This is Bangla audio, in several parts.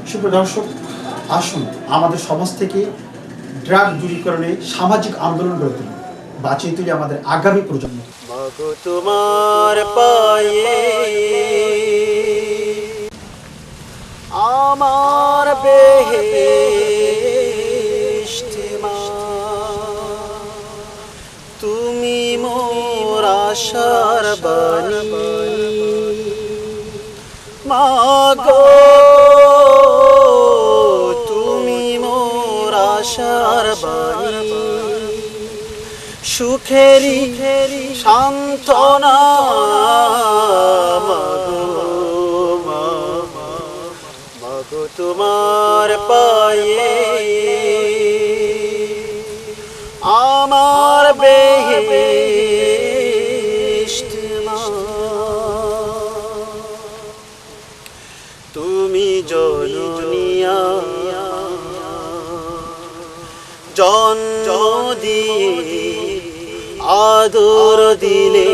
সুপ্রিয় দর্শক, আসুন আমাদের সমাজ থেকে ড্রাগ দূরীকরণে সামাজিক আন্দোলন গড়ে তুলি, বাঁচিয়ে তুলি আমাদের আগামী প্রজন্ম। মাগো তোমার পায়ে আমার বেহেশত মা, তুমি মোর আশার বাণী। মাগো তুমি মোর আশার বাণী, সুখেরি সান্ত্বনা। মাগো তোমার পায়ে আমার বেহেশত মা, তুমি জননিয়া জন্ম দিয়ে আদর দিলে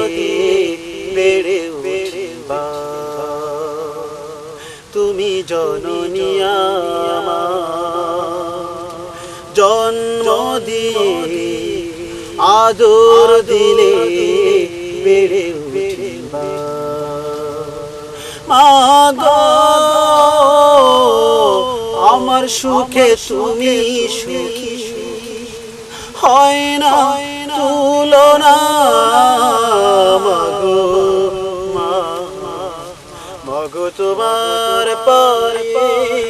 বেড়ে উঠবা, তুমি জননিয়া জন্ম দিয়ে আদর দিলে বেড়ে উঠবা। মাগো আমার সুখে তুমি সুখী, হয় না তুলনা। মাগো মাগো তোমার পায়ে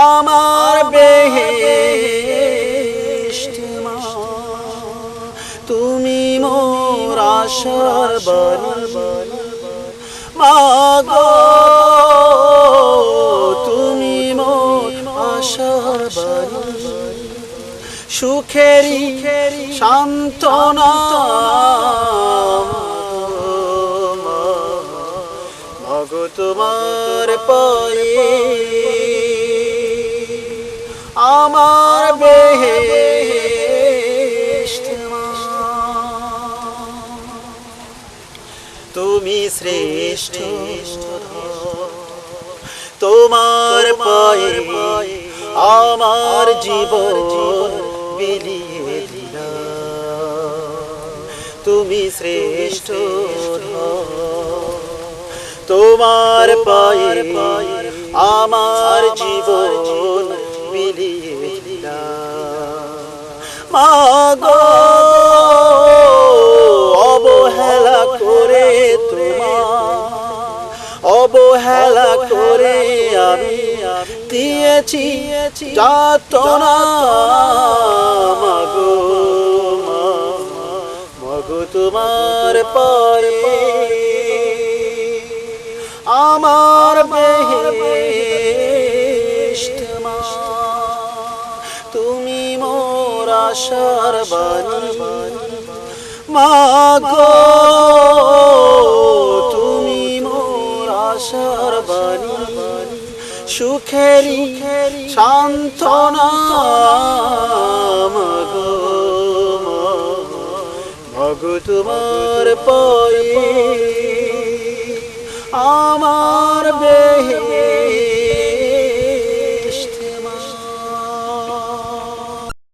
আমার বেহেশত মা, তুমি মোর আশার বাণী। মাগো তুমি মোর আশার বাণী, সুখেরি সান্ত্বনা। মাগো তোমার পায়ে আমার বেহেশত মা, তুমি শ্রেষ্ঠ। তোমার পায়ে আমার জীবন বিলিয়ে দিলাম, তুমি শ্রেষ্ঠ। তোমার পায়ে আমার জীবন বিলিয়ে দিলাম। মাগো অবহেলা করে অবহেলা করে আমি দিয়েছি যাতনা। মাগো মাগো তোমার পায়ে আমার বেহেশত মা, তুমি মোর আশার বাণী। মাগো তুমি মোর আশার বাণী, সুখেরি সান্ত্বনা। মাগো মাগো তোমার পায়ে আমার বেহেশত